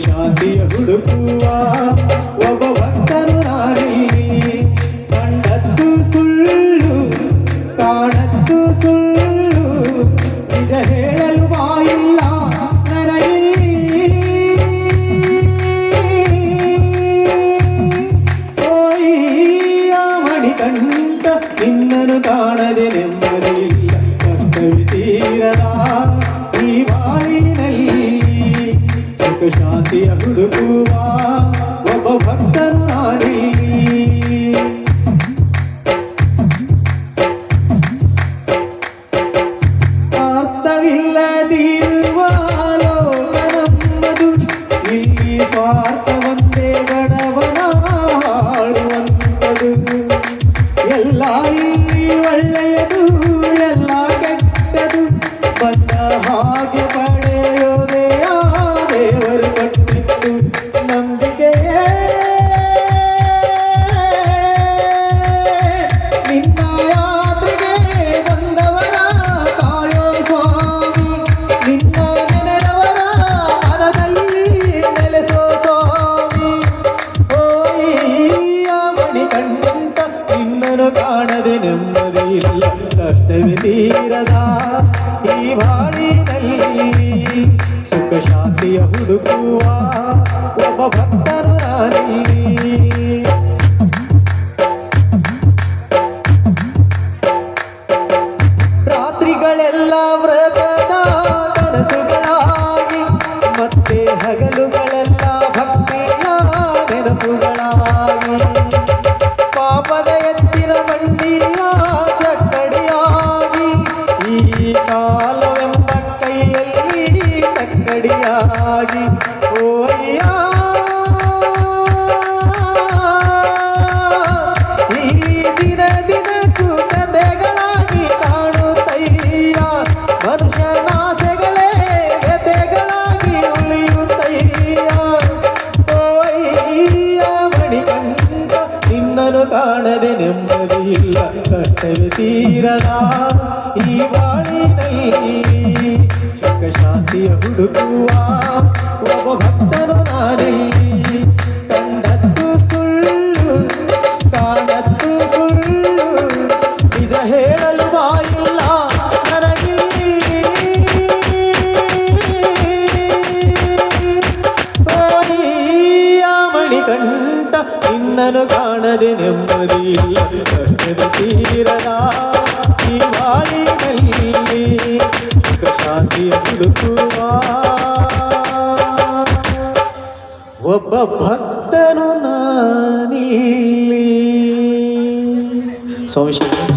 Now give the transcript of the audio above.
ಶಾಂತಿಯ ಹುಡುಕುವ ಒಬ್ಬ ಭಕ್ತರು ನಾನಿಲ್ಲಿ. ಕಂಡದ್ದು ಸುಳ್ಳು ಕಾಣದ್ದು ಸುಳ್ಳು, ನಿಜ ಹೇಳಲು ಬಾಯಿಲ್ಲ ನನಗಿಲ್ಲಿ. ಓಯ್ಯ ಮಣಿಕಂಠ ನಿನ್ನನ್ನು ಕಾಣದೆ ನೆಮ್ಮದಿಯಿಲ್ಲ, ಕಷ್ಟವಿ ತೀರದ ಈ ಬಾಳಿನಲ್ಲಿ. ಸುಖ ಶಾಂತಿಯ ಹುಡುಕುವ ಒಬ್ಬ ಭಕ್ತರು ನಾನಿಲ್ಲಿ. ಅರ್ಥವಿಲ್ಲದಿರುವ ಲೋಕ ನಮ್ಮದು, ಇಲ್ಲಿ ಸ್ವಾರ್ಥ ಒಂದೇ ಗಡವನ ಆಳುವಂಥದು. ಎಲ್ಲ ಇಲ್ಲಿ ಒಳ್ಳೆಯದು ಎಲ್ಲ ಕೆಟ್ಟದು, ಬಂದ ಹಾಗೆ ಪಡೆಯೋದೇ ಆ ದೇವರು ಕೊಟ್ಟಿದ್ದು ನಂಬಿಕೆಯೇ. ನಿನ್ನ ಯಾತ್ರೆಗೆ ಬಂದವರ ಕಾಯೋ ಸ್ವಾಮಿ, ನಿನ್ನ ನೆನೆದವರ ಮನದಲ್ಲಿ ನೆಲೆಸೋ ಸ್ವಾಮಿ. ಓಯ್ಯ ಮಣಿಕಂಠ ನಿನ್ನನ್ನು ಕಾಣದೆ ನೆಮ್ಮದಿಯಿಲ್ಲ, ಕಷ್ಟವೇ ತೀರದ ಈ ಬಾಳಿನಲ್ಲಿ. ಸುಖ ಶಾಂತಿಯ ಹುಡುಕುವ ಒಬ್ಬ ಭಕ್ತರು ನಾನಿಲ್ಲಿ. ರಾತ್ರಿಗಳೆಲ್ಲ ವ್ರತದ ಕನಸುಗಳಾಗಿ, ಮತ್ತೆ ಹಗಲುಗಳೆಲ್ಲ ಭಕ್ತಿಯ ನೆನಪುಗಳಾಗಿ, ಪಾಪದ ಎತ್ತಿನ ಬಂಡಿಯ ಚಕ್ಕಡಿಯಾಗಿ, ಈ ಕಾಲವೆಂಬ ಕೈಯಲ್ಲಿ ಕಕ್ಕಡಿಯಾಗಿ. ಓಯ್ಯ ಈ ದಿನ ದಿನಕ್ಕೂ ಕಥೆಗಳಾಗಿ ಕಾಣುತ್ತಯ್ಯ, ಮನುಷ್ಯನಾಸೆಗಳೇ ವ್ಯಥೆಗಳಾಗಿ ಉಳಿಯುತ್ತಯ್ಯ. ಓಯ್ಯ ಮಣಿಕಂಠ ನಿನ್ನನ್ನು ಕಾಣದೆ ನೆಮ್ಮದಿಯಿಲ್ಲ, ಕಷ್ಟವೇ ತೀರದ ಈ ಬಾಳಿನಲ್ಲಿ. ಸುಖ ಶಾಂತಿಯ ಹುಡುಕುವ ಒಬ್ಬ ಭಕ್ತರು ನಾನಿಲ್ಲಿ. ಕಂಡದ್ದು ಸುಳ್ಳು ಕಾಣದ್ದು ಸುಳ್ಳು, ನಿಜ ಹೇಳಲು ಬಾಯಿಲ್ಲ ನನಗಿಲ್ಲಿ. ಓಯ್ಯ ಮಣಿಕಂಠ ನಿನ್ನನ್ನು ಕಾಣದೆ ನೆಮ್ಮದಿಯಿಲ್ಲ, ಕಷ್ಟದ ತೀರದ ಈ ಬಾಳಿನಲ್ಲಿ. ಸುಖ ಶಾಂತಿಯ ಹುಡುಕುವ ಒಬ್ಬ ಭಕ್ತನು ನಾನಿಲ್ಲಿ. ಸ್ವಾಮಿ